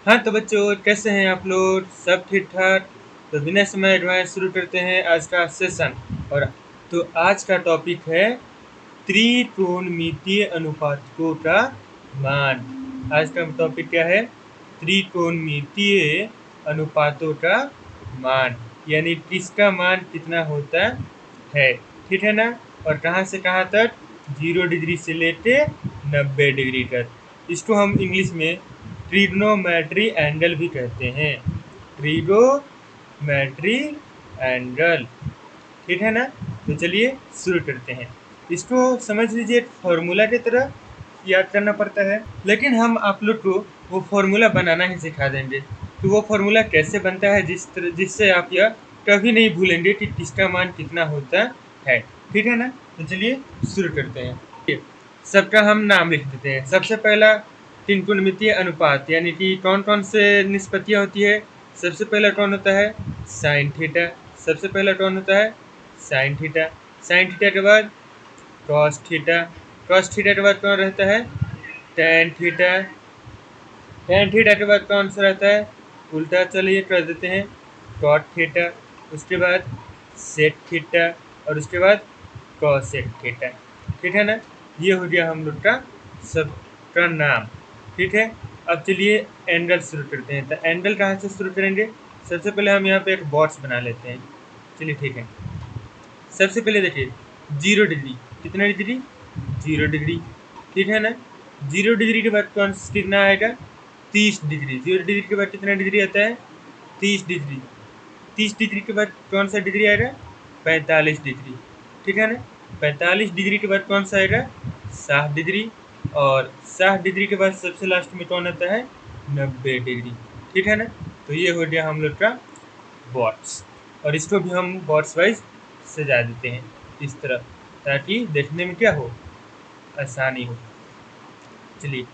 हाँ तो बच्चों कैसे हैं आप लोग? सब ठीक ठाक? तो बिना समय गंवाए शुरू करते हैं आज का सेशन। और तो आज का टॉपिक है त्रिकोणमितीय अनुपातकों का मान। आज का टॉपिक क्या है? त्रिकोणमितीय अनुपातों का मान, यानी किसका मान कितना होता है। ठीक है ना? और कहाँ से कहाँ तक? 0 डिग्री से लेके 90 डिग्री तक। इसको हम इंग्लिश में ट्रिग्नोमेट्री एंगल भी कहते हैं। Trigonometry angle. ठीक है ना? तो चलिए शुरू करते हैं। इसको समझ लीजिए फॉर्मूला की तरह याद करना पड़ता है, लेकिन हम आप लोग को वो फॉर्मूला बनाना ही सिखा देंगे। तो वो फॉर्मूला कैसे बनता है जिससे आप यह कभी नहीं भूलेंगे कि किसका मान कितना होता है। ठीक है ना? तो चलिए शुरू करते हैं। सबका हम नाम लिख देते हैं। सबसे पहला त्रिकोणमितीय अनुपात, यानी कि कौन कौन से निष्पत्तियाँ होती है। सबसे पहला कौन होता है? Sine theta. सबसे पहला कौन होता है? Sine theta. साइन थीटा के बाद कॉस थीटा। कॉस थीटा के बाद कौन रहता है? Tan theta. टैन थीटा के बाद कौन सा रहता है? उल्टा चलिए कर देते हैं, कॉट थीटा। उसके बाद सेक थीटा और उसके बाद कॉसेक थीटा। ठीक है ना? ये हो गया हम लोग का सबका नाम। ठीक है, अब चलिए एंगल शुरू करते हैं। तो एंगल कहाँ से शुरू करेंगे? सबसे पहले हम यहाँ पे एक बॉक्स बना लेते हैं। चलिए ठीक है। सबसे पहले देखिए 0 डिग्री। कितना डिग्री? 0 डिग्री। ठीक है ना? 0 डिग्री के बाद कौन कितना आएगा? 30 डिग्री। 0 डिग्री के बाद कितना डिग्री आता है? 30 डिग्री। 30 डिग्री के बाद कौन सा डिग्री आएगा? 45 डिग्री। ठीक है ना? 45 डिग्री के बाद कौन सा आएगा? 60 डिग्री। और 60 डिग्री के बाद सबसे लास्ट में कौन आता है? 90 डिग्री। ठीक है ना? तो ये हो गया हम लोग का बॉट्स। और इसको भी हम बॉट्स वाइज सजा देते हैं इस तरह, ताकि देखने में क्या हो? आसानी हो। चलिए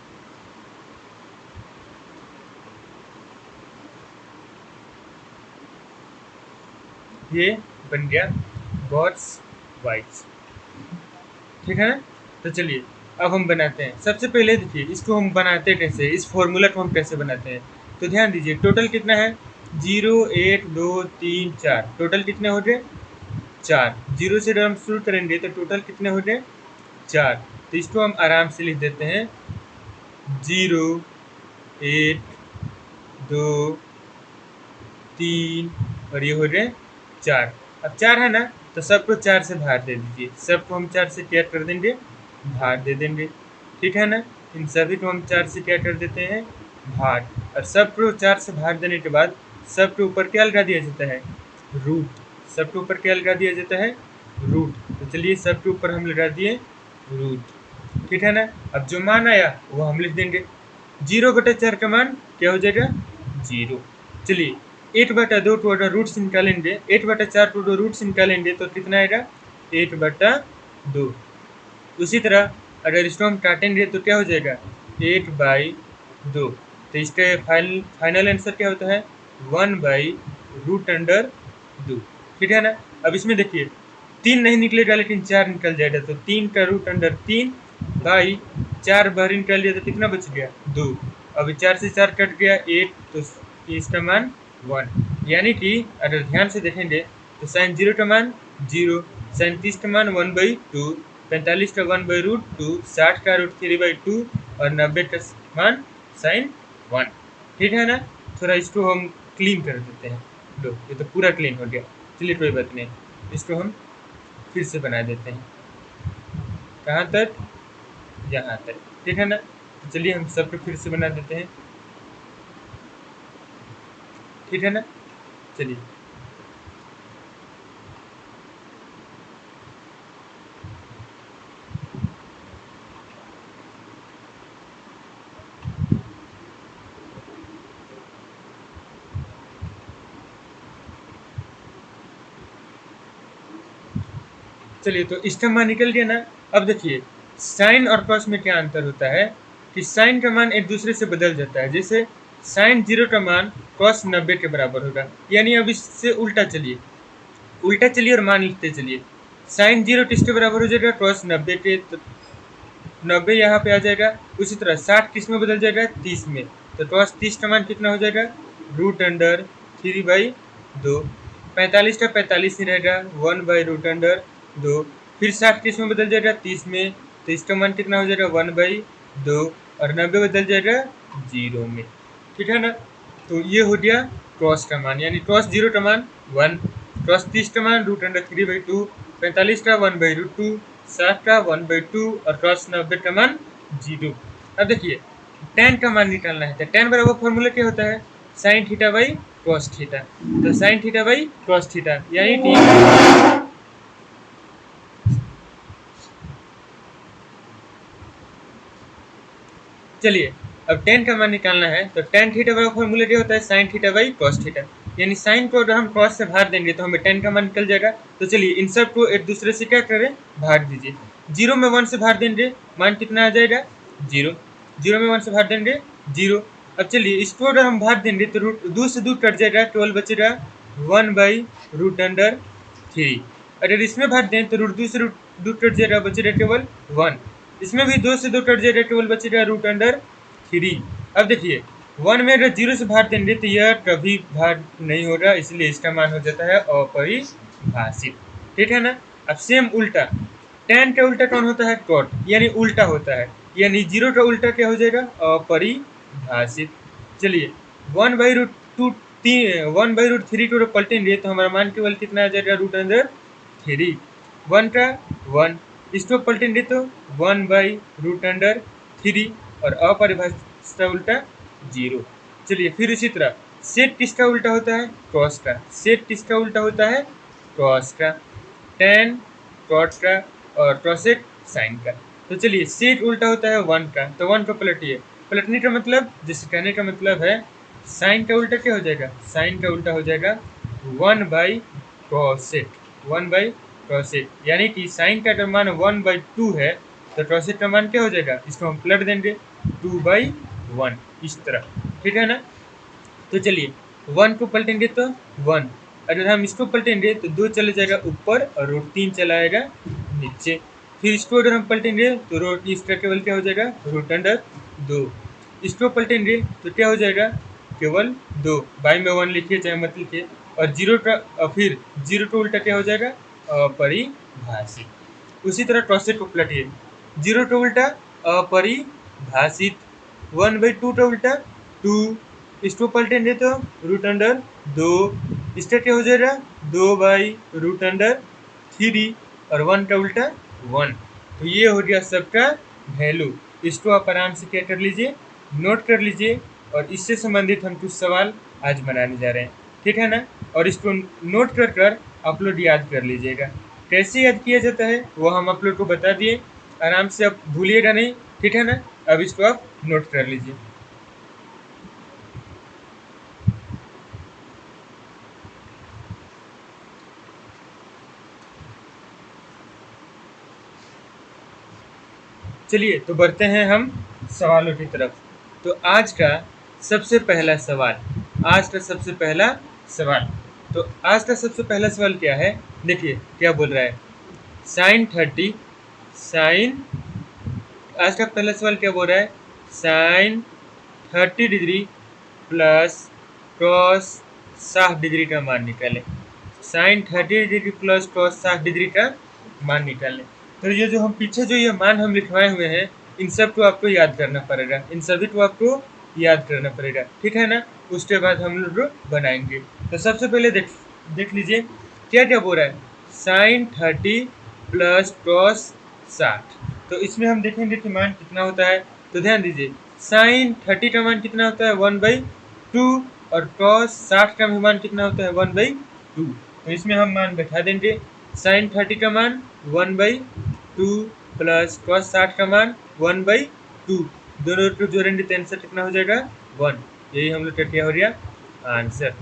ये बन गया बॉट्स वाइज। ठीक है ना? तो चलिए अब हम बनाते हैं। सबसे पहले देखिए इसको हम बनाते कैसे, इस फॉर्मूला को हम कैसे बनाते हैं। तो ध्यान दीजिए टोटल कितना है? 0 1 2 3 4। टोटल कितने हो गए? 4। 0 से जब हम शुरू करेंगे तो टोटल कितने हो गए? 4। तो इसको हम आराम से लिख देते हैं 0 1 2 3 और ये हो गए 4। अब 4 है ना, तो सबको 4 से भाग दे दीजिए। सबको हम 4 से क्या कर देंगे? भाग दे देंगे। ठीक है ना? इन सभी को हम 4 से क्या कर देते हैं? भाग। और सबको 4 से भाग देने के बाद सबके ऊपर क्या लगा दिया जाता है? रूट। सबके ऊपर क्या लगा दिया जाता है? रूट। तो चलिए सबके ऊपर हम लगा दिए रूट। ठीक है ना? अब जो मान आया वो हम लिख देंगे। 0/4 का मान क्या हो जाएगा? 0। चलिए 1/2 को अगर रूट्स निकालेंगे, 1/4 को अगर रूट्स निकालेंगे तो कितना आएगा? 1/2। उसी तरह अगर इसको हम काटेंगे तो क्या हो जाएगा? 1/2। तो इसके फाइनल आंसर क्या होता है? 1/√2। ठीक है ना? अब इसमें देखिए 3 नहीं निकलेगा लेकिन 4 निकल जाएगा। तो 3 का √3 बाई 4 बाहर निकाल दिया तो कितना बच गया? 2। अभी 4 से 4 कट गया 1, तो इसका मान 1। यानी कि अगर ध्यान से देखेंगे तो साइन 0 का मान 0, साइन 30 का मान 1/2, 45 का 1/√2, 60 का √3/2 और 90 का मान साइन 1। ठीक है ना? थोड़ा इसको हम क्लीन कर देते हैं। लो ये तो पूरा क्लीन हो गया। चलिए कोई बात नहीं, इसको हम फिर से बना देते हैं। कहाँ तक? यहाँ तक। ठीक है ना? तो चलिए हम सबको फिर से बना देते हैं। ठीक है ना? चलिए चलिए तो इसका मान निकल गया ना। अब देखिए साइन और कॉस में क्या अंतर होता है कि साइन का मान एक दूसरे से बदल जाता है। जैसे साइन 0 का मान कॉस 90 के बराबर होगा। यानी अब इससे उल्टा चलिए, उल्टा चलिए और मान लिखते चलिए। साइन 0 किसके बराबर हो जाएगा? कॉस 90 के। तो 90 यहाँ पे आ जाएगा। उसी तरह 60 किस में बदल जाएगा? 30 में। तो कॉस 30 का मान कितना हो जाएगा, रूट अंडर 3/2। 45 का 45 ही रहेगा, 1/√2। फिर 60 किस में बदल जाएगा, 30 में, तो इसका मान कितना हो जाएगा, 1/2। और 90 बदल जाएगा 0 में, ठीक है ना। तो ये हो गया क्रॉस का मान, यानी क्रॉस 0 का मान 1, क्रॉस 30 का मान √3/2, 45 का 1/√2, 60 का 1/2 और क्रॉस 90 का मान 0। अब देखिए tan का मान निकालना है, तो tan बराबर फॉर्मूला क्या होता है, sin theta by cos theta. तो sin theta by cos theta यानी कि चलिए अब tan का मान निकालना है, तो tan थीटा बराबर फॉर्मूला क्या होता है, sin theta by cos theta. यानी sin को अगर हम cos से भाग देंगे तो हमें tan का मान निकल जाएगा। तो चलिए इन सब को एक दूसरे से क्या करें, भाग दीजिए। 0 में 1 से भाग देंगे, मान कितना आ जाएगा, 0। 0 में 1 से भाग देंगे 0। अब चलिए इसको अगर हम भाग देंगे तो रूट 2 से 2 कट जाएगा, 12 बचेगा 1/√3। अगर इसमें भाग दें तो रूट 2 से रूट 2 कट जाएगा, बचेगा केवल 1। इसमें भी 2 से 2 कट जाएगा, केवल बचेगा √3। अब देखिए 1 में अगर 0 से भाग देंगे तो यह कभी भाग नहीं होगा, इसलिए इसका मान हो जाता है अपरिभाषित, ठीक है ना। अब सेम उल्टा, tan का उल्टा कौन होता है, cot, यानी उल्टा होता है, यानी 0 का उल्टा क्या हो जाएगा, अपरिभाषित। चलिए 1/√2 1/√3 को पलटेंगे तो हमारा मान केवल कितना आ जाएगा, √3। 1 का 1, इसको पलटेंगे तो 1/√3 और अपरिभाषित का उल्टा 0। चलिए फिर इसी तरह सेट किसका उल्टा होता है, cos का। सेट किसका उल्टा होता है, cos का। tan cot का और cosec sin का। तो चलिए सेट उल्टा होता है 1 का, तो 1 को पलटिए। पलटने का मतलब, जैसे कहने का मतलब है, sin का उल्टा क्या हो जाएगा, sin का उल्टा हो जाएगा 1/cosec। 1/cosec यानी कि sin का अगर मान 1/2 है तो cosec का मान क्या हो जाएगा, इसको हम पलट देंगे 2/1, इस तरह, ठीक है ना। तो चलिए 1 को पलटेंगे तो 1, अगर हम इसको पलटेंगे तो 2 चले जाएगा ऊपर और √3 चला आएगा नीचे। फिर इसको अगर हम पलटेंगे तो इसका केवल क्या हो जाएगा, √2। इसको पलटेंगे तो क्या हो जाएगा, केवल 2, बाई में 1 लिखिए चाहे मत लिखिए। और 0 का फिर 0 का उल्टा क्या हो जाएगा, अपरिभाषित। उसी तरह cosec को पलटिए, 0 का उल्टा अपरिभाषित, 1/2 का उल्टा 2, इसको पलटेंगे तो √2, इसका क्या हो जाएगा, 2/√3 और 1 का उल्टा 1। तो ये हो गया सबका वैल्यू। इसको आप आराम से क्या कर लीजिए, नोट कर लीजिए, और इससे संबंधित हम कुछ सवाल आज बनाने जा रहे हैं, ठीक है ना। और इसको नोट कर कर आप लोग याद कर लीजिएगा। कैसे याद किया जाता है वो हम आप लोग को बता दिए, आराम से आप भूलिएगा नहीं, ठीक है ना। अब इसको आप नोट कर लीजिए। चलिए तो बढ़ते हैं हम सवालों की तरफ। तो आज का सबसे पहला सवाल, आज का सबसे पहला सवाल, तो आज का सबसे पहला सवाल क्या है, देखिए क्या बोल रहा है, साइन, आज का पहला सवाल क्या बोल रहा है, sine 30 degree plus cos 60 degree का मान निकालें। Sine 30 degree plus cos 60 degree का मान निकालें। तो ये जो हम पीछे जो ये मान हम लिखवाए हुए हैं, इन सब को आपको याद करना पड़ेगा, इन सभी को आपको याद करना पड़ेगा, ठीक है ना। उसके बाद हम लोग बनाएंगे। तो सबसे पहले देख लीजिए क्या क्या बोल रहा है, साइन 30 प्लस कॉस 60। तो इसमें हम देखेंगे कि मान कितना होता है। तो ध्यान दीजिए साइन 30 का मान कितना होता है, 1/2, और कॉस 60 का भी मान कितना होता है, 1/2। तो इसमें हम मान बैठा देंगे, साइन 30 का मान 1/2 प्लस कॉस 60 का मान 1/2, दोनों को जोड़ेंगे तो आंसर कितना हो जाएगा, 1। यही हम लोग का क्या हो गया, आंसर,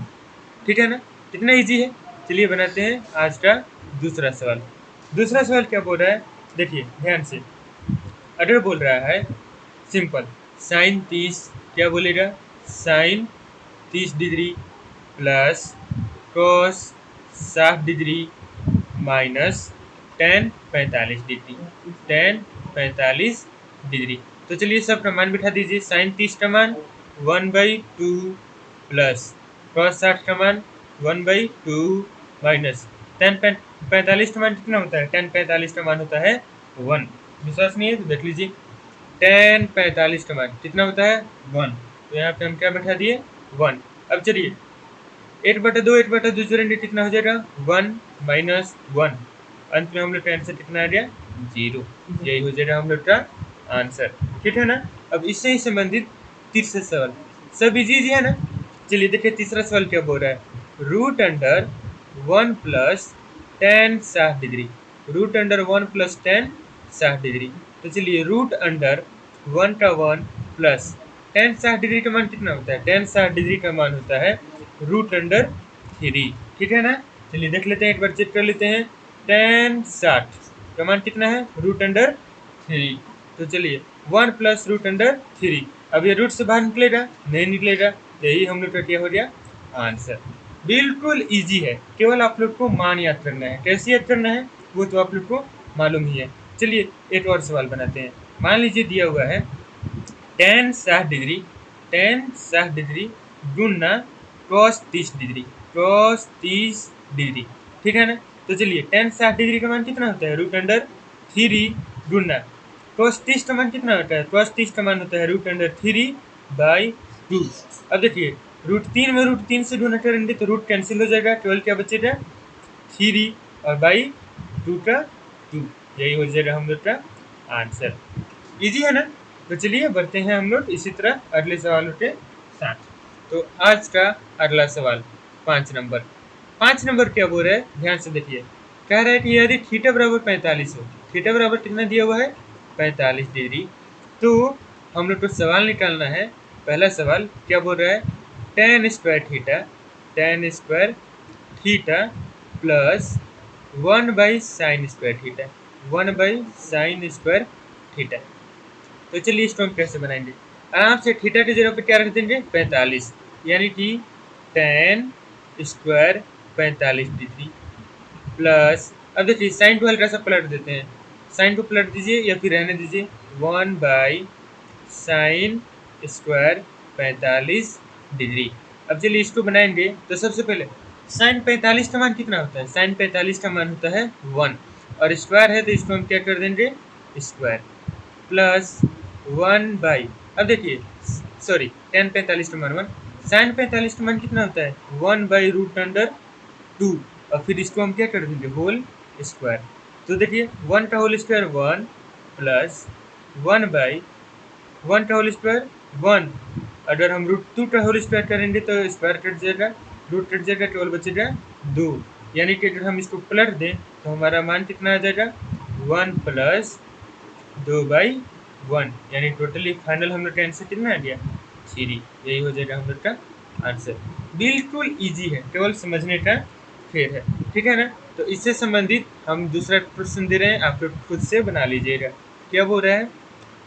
ठीक है ना। कितना इजी है। चलिए बनाते हैं आज का दूसरा सवाल। दूसरा सवाल क्या बोल रहा है, देखिए ध्यान से, अगर बोल रहा है सिंपल साइन 30, क्या बोलेगा, sine 30 degree plus cos 60 degree minus tan 45 degree, tan 45 degree. तो चलिए सब का मान बिठा दीजिए, साइन 30 का मान 1/2 प्लस cos 60 का मान 1/2 माइनस tan 45 का मान कितना होता है? tan 45 का मान होता है 1। विश्वास नहीं है तो देख लीजिए। tan 45 का मान कितना होता है? 1। तो यहाँ पे हम क्या बैठा दिए? 1। अब चलिए 8/2 जोड़ेंगे कितना हो जाएगा? 1 माइनस 1। अंत में हम लोग का आंसर कितना आ गया? 0। यही हो जाएगा हम लोग का आंसर। ठीक है ना? अब इससे ही संबंधित तीसरा सवाल, सब इजी है ना? चलिए देखिए तीसरा सवाल क्या बोल रहा है। Root under 1 plus tan 60 degree. Root under 1 plus tan 60 degree. तो चलिए रूट अंडर 1 का 1 प्लस tan 60 डिग्री का मान कितना होता है? tan 60 डिग्री का मान होता है रूट अंडर 3। ठीक है ना? चलिए देख लेते हैं, एक बार चेक कर लेते हैं। tan 60 का मान कितना है? Root under 3। तो चलिए 1 प्लस रूट अंडर 3। अब ये रूट से बाहर निकलेगा? नहीं निकलेगा। यही हम लोग का क्या हो गया? आंसर। बिल्कुल इजी है, केवल आप लोग को मान याद करना है। कैसे याद करना है वो तो आप लोग को मालूम ही है। चलिए एक और सवाल बनाते हैं। मान लीजिए दिया हुआ है tan 60 डिग्री, tan 60 डिग्री गुना cos 30 डिग्री, cos 30 डिग्री। ठीक है ना? तो चलिए tan 60 डिग्री का मान कितना होता है? रूट अंडर 3 गुना cos 30 का मान कितना होता है? cos 30 का मान होता है रूट अंडर 3/2। अब देखिए रूट 3 में रूट 3 से गुना करेंगे तो रूट कैंसिल हो जाएगा, केवल क्या बचेगा? 3 और बाई 2 का 2। यही हो जाएगा हम लोग का आंसर। इजी है ना? तो चलिए बढ़ते हैं हम लोग इसी तरह अगले सवालों के साथ। तो आज का अगला सवाल 5 नंबर। 5 नंबर क्या बोल रहा है? ध्यान से देखिए। कह रहा है कि यदि थीटा बराबर 45 हो, थीटा बराबर कितना दिया हुआ है? 45 डिग्री। तो हम लोग को सवाल निकालना है। पहला सवाल क्या बोल रहा है? tan square theta, tan square theta plus 1/sin square theta, 1/sin square theta. तो चलिए इसको हम कैसे बनाएंगे? आराम से थीटा की जगह पे क्या रख देंगे? 45, यानी कि tan स्क्वायर 45 डिग्री प्लस, अब देखिए साइन को हल्का सा पलट देते हैं। साइन को पलट दीजिए या फिर रहने दीजिए। 1/sin square 45 degree. अब चलिए इसको बनाएंगे तो सबसे पहले साइन 45 का मान कितना होता है? साइन 45 का मान होता है 1 और स्क्वायर है तो इसको हम क्या कर देंगे? स्क्वायर प्लस 1 अब देखिए सॉरी tan 45 का मान 1, साइन 45 का मान कितना होता है? 1/√2 और फिर इसको हम क्या कर देंगे? Whole square. तो देखिए 1 का होल स्क्वायर 1 प्लस 1/1 का होल स्क्वायर 1। अगर हम √2 का होल स्क्वायर करेंगे तो स्क्वायर कट जाएगा, रूट कट जाएगा, केवल बचेगा 2। यानी कि अगर हम इसको पलट दें तो हमारा मान कितना आ जाएगा? 1 प्लस 2/1, यानी टोटली फाइनल हम लोग का आंसर कितना आ गया? 3। यही हो जाएगा हम लोग का आंसर। बिल्कुल इजी है, केवल समझने का खेल है। ठीक है ना? तो इससे संबंधित हम दूसरा प्रश्न दे रहे हैं, आप लोग खुद से बना लीजिएगा। क्या बोल रहा है?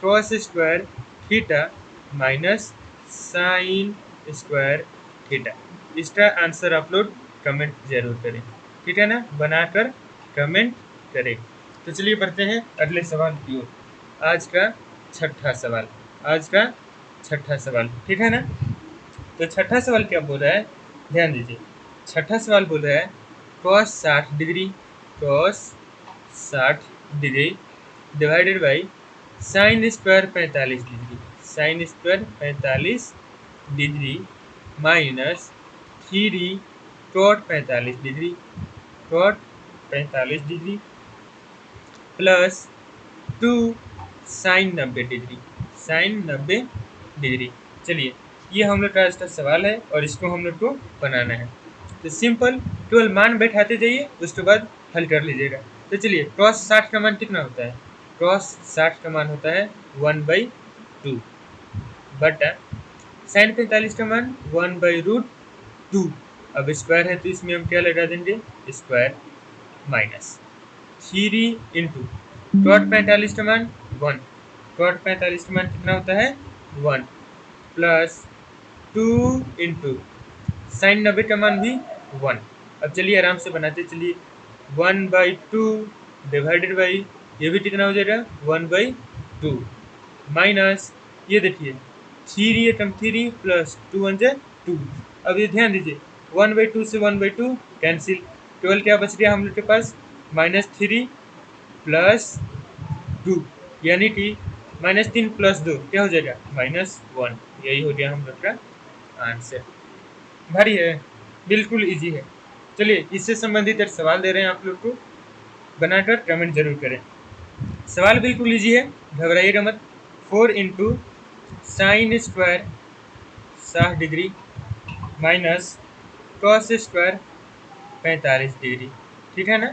cos square theta minus sign square theta. इसका आंसर आप लोग कमेंट जरूर करें। ठीक है ना? बनाकर कमेंट करें। तो चलिए बढ़ते हैं अगले सवाल की ओर। आज का छठा सवाल, आज का छठा सवाल। ठीक है ना? तो छठा सवाल क्या बोल रहा है? ध्यान दीजिए। छठा सवाल बोल रहा है cos 60 degree, cos 60 degree divided by sine square 45 degree, sine square 45 degree minus 3 cot 45 degree, cot 45 degree plus 2 sine 90 degree, sine 90 degree. चलिए ये हम लोग का आज का सवाल है और इसको हम लोग को बनाना है। तो सिंपल केवल मान बैठाते जाइए, उसके बाद हल कर लीजिएगा। तो चलिए cos 60 का मान कितना होता है? cos 60 का मान होता है 1/2 बटा साइन 45 का मान 1/√2। अब स्क्वायर है तो इसमें हम क्या लगा देंगे? स्क्वायर माइनस 3 इंटू cot 45 का मान 1, cot 45 का मान कितना होता है? 1 प्लस 2 इंटू साइन 90 का मान भी 1। अब चलिए आराम से बनाते चलिए। 1/2 डिवाइडेड बाई ये भी कितना हो जाएगा? 1/2 माइनस ये देखिए 3 एटम 3 प्लस 2 1 2। अब ये ध्यान दीजिए 1/2 से 1/2 कैंसिल, केवल क्या बच गया हम लोग के पास -3 प्लस 2, यानी कि -3 प्लस 2 क्या हो जाएगा -1। यही हो गया हम लोग का आंसर। भारी है, बिल्कुल इजी है। चलिए इससे संबंधित एक सवाल दे रहे हैं आप लोग को, बनाकर कमेंट जरूर करें। सवाल बिल्कुल इजी है, घबराइएगा मत। 4 into sine square 60 degree minus cos square 45 degree, ठीक है ना।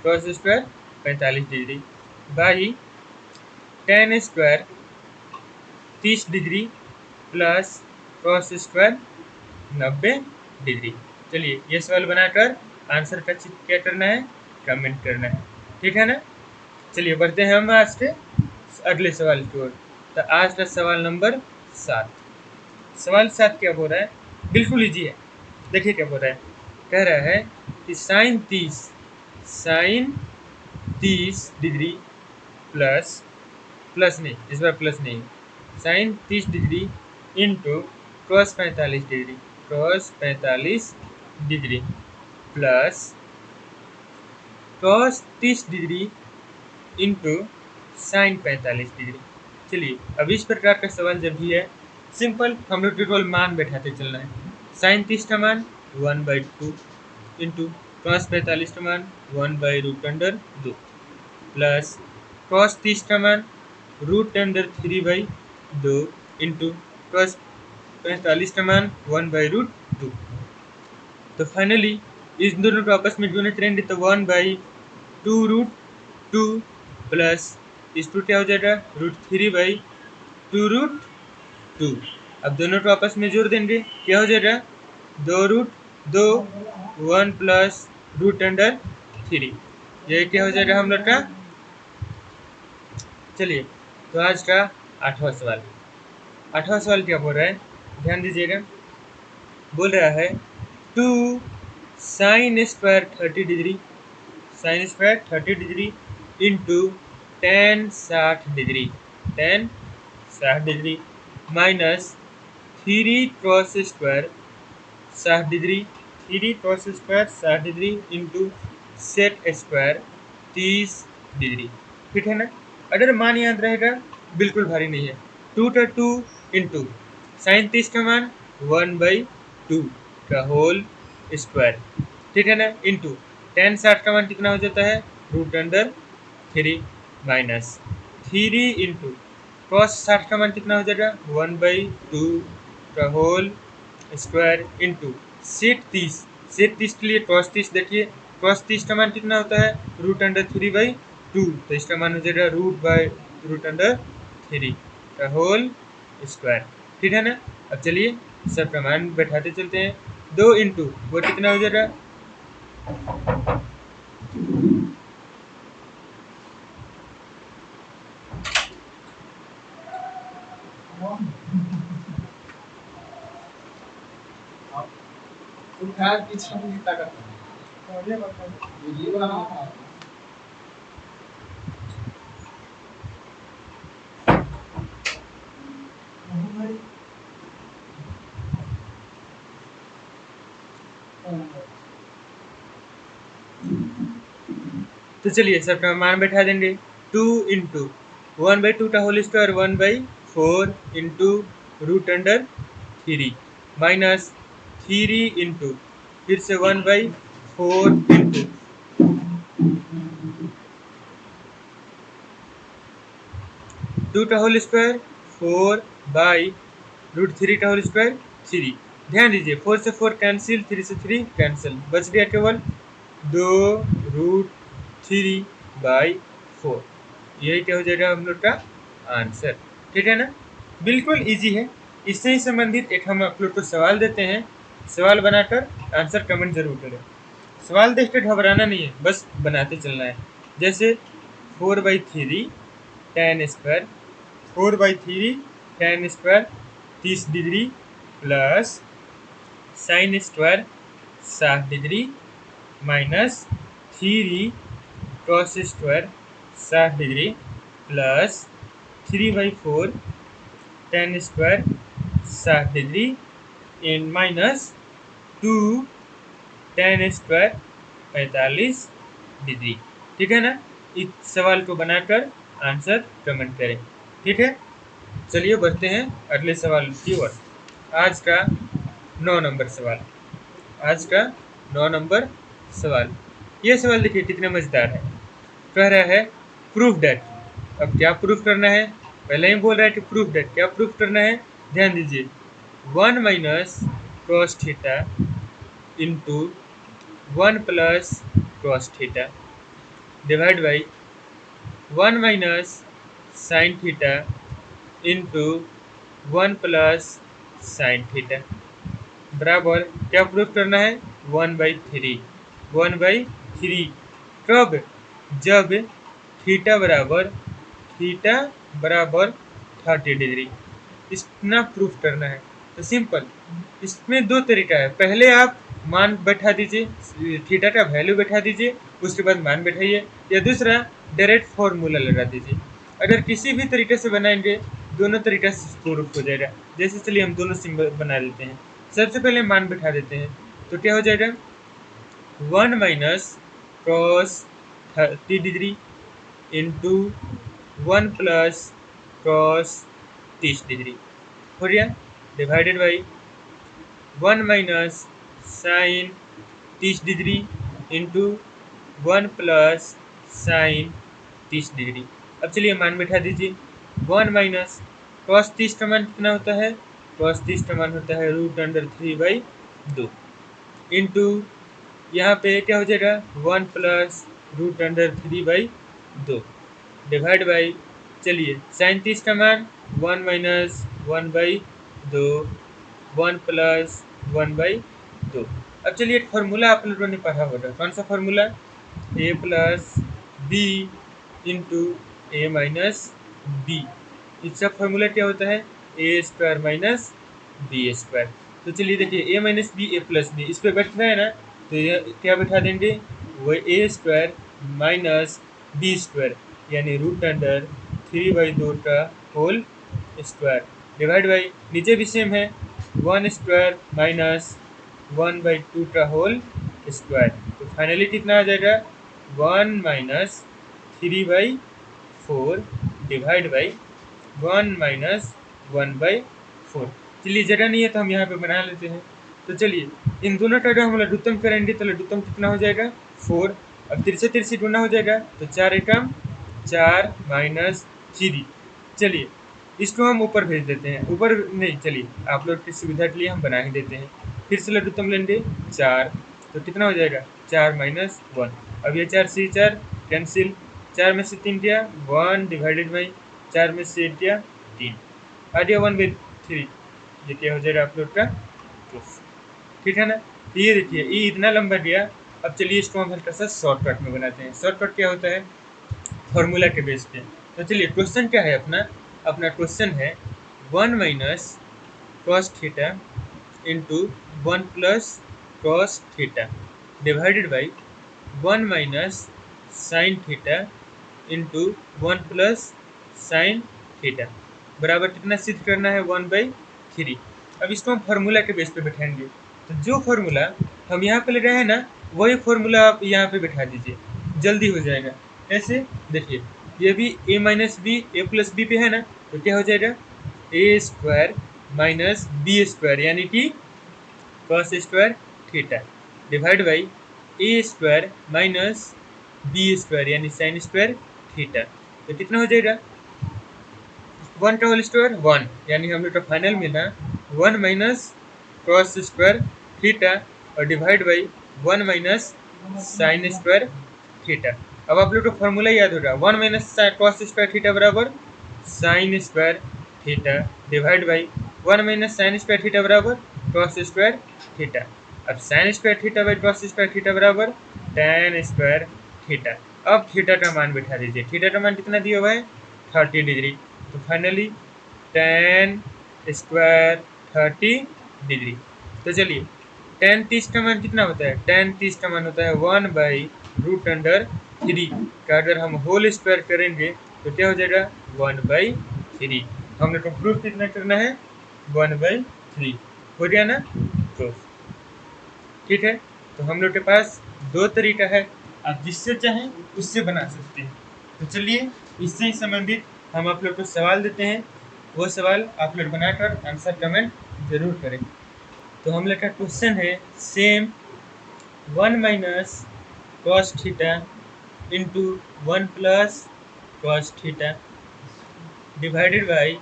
Cos square 45 degree by ten square 30 degree plus cos square 90 degree. चलिए ये सवाल बनाकर आंसर का क्या करना है, कमेंट करना है, ठीक है ना। चलिए बढ़ते हैं हम आज के अगले सवाल की ओर। तो आज का सवाल नंबर 7। सवाल 7 क्या बोल रहा है, बिल्कुल इजी है। देखिए क्या बोल रहा है, कह रहा है कि साइन 30 डिग्री प्लस नहीं, इस बार प्लस नहीं, sine 30 degree into cos 45 degree plus cos 30 degree into sine 45 degree. चलिए अब इस प्रकार का सवाल जब भी है, सिंपल हम लोग केवल मान बैठाते चलना है। साइन 30 का मान 1/2 इंटू कॉस 45 का मान 1/√2 प्लस कॉस 30 का मान √3/2 इंटू कॉस 45 का मान 1/√2। तो फाइनली इन दोनों को आपस में जोड़ने करेंगे तो 1/2√2 प्लस इस टू क्या हो जाएगा √3/2√2। अब दोनों को आपस में जोड़ देंगे, क्या हो जाएगा 2√2 1 प्लस √3। ये क्या हो जाएगा हम लोग का। चलिए तो आज का 8वां सवाल। 8वां सवाल क्या बोल रहा है, ध्यान दीजिएगा। बोल रहा है 2 sine square 30 degree into ten 60 degree minus 3 cos square 60 degree into set square 30 degree, ठीक है ना। अगर मान याद रहेगा बिल्कुल भारी नहीं है। 2 इंटू साइन 30 का मान 1/2 का होल स्क्वायर, ठीक है ना, इंटू टेन 60 का मान कितना हो जाता है √3 माइनस 3 इंटू कॉस 60 का मान कितना हो जाएगा 1/2 का होल स्क्वायर इंटू सेट 30 के लिए कॉस 30, देखिए कॉस 30 का मान कितना होता है √3/2, तो इसका मान हो जाएगा √3 का होल स्क्वायर, ठीक है ना। अब चलिए सबका मान बैठाते चलते हैं। 2 इंटू वो कितना हो जाएगा तो चलिए सबका मान बैठा देंगे। 2 इंटू 1/2 का whole square 1/4 into √3 minus 3 into फिर से 1/4 इंटू 2 का होल स्क्वायर 4/√3 का होल स्क्वायर 3। ध्यान दीजिए 4 से 4 कैंसिल, 3 से 3 कैंसिल, बच गया केवल 2√3/4। यही क्या हो जाएगा हम लोग का आंसर, ठीक है ना। बिल्कुल इजी है। इससे ही संबंधित एक हम आप लोग को सवाल देते हैं, सवाल बनाकर आंसर कमेंट जरूर करें। सवाल देख कर घबराना नहीं है, बस बनाते चलना है। जैसे 4/3 tan square 30 degree plus sine square 60 degree minus 3 cos square 60 degree plus 3/4 tan square 60 degree in minus 2 tan square 45 degree. ठीक है ना। इस सवाल को बनाकर आंसर कमेंट करें। ठीक है, चलिए बढ़ते हैं अगले सवाल की ओर। आज का 9 नंबर सवाल। आज का 9 नंबर सवाल। ये सवाल देखिए कितने मजेदार है। कह रहा है प्रूफ डेट। अब क्या प्रूफ करना है, पहले ही बोल रहा है कि प्रूफ डेट। क्या प्रूफ करना है, ध्यान दीजिए। 1 minus cos theta into 1 plus cos theta divide by 1 minus sine theta into 1 plus sine theta बराबर क्या प्रूफ करना है, 1/3। 1/3 कब, जब थीटा बराबर 30 डिग्री। इतना प्रूफ करना है। तो सिंपल, इसमें दो तरीका है। पहले आप मान बैठा दीजिए, थीटा का वैल्यू बैठा दीजिए, उसके बाद मान बैठाइए, या दूसरा डायरेक्ट फॉर्मूला लगा दीजिए। अगर किसी भी तरीके से बनाएंगे, दोनों तरीके से प्रूफ हो जाएगा। जैसे चलिए हम दोनों सिंबल बना लेते हैं। सबसे पहले मान बैठा देते हैं, तो क्या हो जाएगा, 1 minus cos 30 degree into 1 plus cos 30 degree हो गया, divided by 1 minus sine 30 degree into 1 plus sine 30 degree. अब चलिए मान बैठा दीजिए। 1 माइनस कॉस 30 का मान कितना होता है, कॉस 30 का मान होता है √√3/2 इंटू यहाँ पे क्या हो जाएगा, 1 प्लस √√3/2 डिवाइड बाई, चलिए साइन 30 का मान 1 माइनस 1/2 1 प्लस 1/2। अब चलिए एक फार्मूला आप लोगों ने पढ़ा होगा। कौन सा formula, a plus B into A minus B. इसका फार्मूला क्या होता है, A square minus B square. तो चलिए देखिए, A minus B A plus B इस पर बैठ रहा है ना, तो ये क्या बैठा देंगे, वो ए स्क्वायर माइनस बी स्क्वायर यानी √3/2 का होल स्क्वायर डिवाइड बाई, नीचे भी सेम है, 1 स्क्वायर माइनस 1/2 का होल स्क्वायर। तो फाइनली कितना आ जाएगा, 1 माइनस 3/4 डिवाइड बाई 1 माइनस 1/4। चलिए जगह नहीं है तो हम यहाँ पे बना लेते हैं। तो चलिए इन दोनों का अगर हम लघुत्तम करेंगे तो लघुत्तम कितना हो जाएगा, 4। अब तिरछे तिरछे गुना हो जाएगा, तो 4 एकम 4 माइनस 3। चलिए इसको हम ऊपर भेज देते हैं, ऊपर नहीं, चलिए आप लोग की सुविधा के लिए हम बना ही देते हैं। फिर से लघुत्तम लेंगे 4, तो कितना हो जाएगा, 4 माइनस 1। अब ये 4 से 4 कैंसिल, 4 में से 3 गया 1 डिवाइडेड बाई 4 में से 1 गया 3 आ गया 1/3। ये क्या हो जाएगा आप लोग का प्रूफ। ठीक है ना। तो ये देखिए ये इतना लंबा गया। अब चलिए इसको हम हल्का सा शॉर्टकट में बनाते हैं। शॉर्टकट क्या होता है, फॉर्मूला के बेस पे। तो चलिए क्वेश्चन क्या है अपना, अपना क्वेश्चन है 1 minus cos theta into 1 plus cos theta divided by 1 minus sine theta into 1 plus sine theta बराबर कितना सिद्ध करना है, 1/3। अब इसको हम फार्मूला के बेस पे बैठाएंगे। तो जो फार्मूला हम यहाँ पे लगाए हैं ना, वही फार्मूला आप यहाँ पे बैठा दीजिए, जल्दी हो जाएगा। ऐसे देखिए, ये भी a minus B A plus B पे है ना, तो क्या हो जाएगा, A square minus B square यानी कि cos square theta divide by A square minus B square यानी साइन स्क्वायर थीटा। तो कितना हो जाएगा, 1 का होल स्क्वायर 1 यानी हम लोग का फाइनल में ना 1 माइनस कॉस स्क्वायर थीटा और divide by 1 minus sign square theta. अब आप लोग को फॉर्मूला याद होगा, 1 माइनस कॉस स्क्वायर थीटा बराबर sign square theta divide by 1 minus sign square theta बराबर कॉस स्क्वायर थीटा। अब sign square theta by cos square theta बराबर tan स्क्वायर थीटा। अब थीटा का मान बैठा दीजिए। थीटा का मान कितना दिया हुआ है, 30 डिग्री। तो फाइनली tan स्क्वायर 30 डिग्री। तो चलिए tan 30 का मान कितना होता है, tan 30 का मान होता है 1/√3 का अगर हम होल स्क्वायर करेंगे तो क्या हो जाएगा, 1/3। हमने तो प्रूफ कितना करना है, 1/3 हो गया ना। तो ठीक है, तो हम लोग के पास दो तरीका है, आप जिससे चाहें उससे बना सकते हैं। तो चलिए इससे ही संबंधित हम आप लोग को सवाल देते हैं, वो सवाल आप लोग बनाकर आंसर कमेंट जरूर करें। तो हम लोग का क्वेश्चन है same 1 minus cos theta into 1 plus cos theta divided by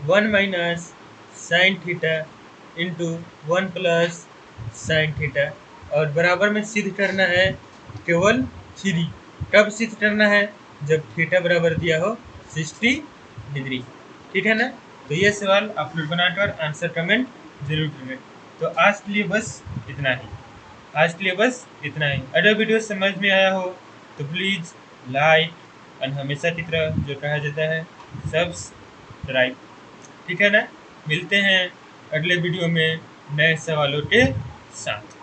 1 minus sine theta into 1 plus sine theta, और बराबर में सिद्ध करना है केवल 3। कब सिद्ध करना है? जब थीटा बराबर दिया हो 60 डिग्री। ठीक है ना। तो ये सवाल आप लोग बनाकर आंसर कमेंट जरूर करें। तो आज के लिए बस इतना ही। अगर वीडियो समझ में आया हो तो प्लीज़ लाइक, और हमेशा की तरह जो कहा जाता है सब्सक्राइब। ठीक है ना। मिलते हैं अगले वीडियो में नए सवालों के साथ।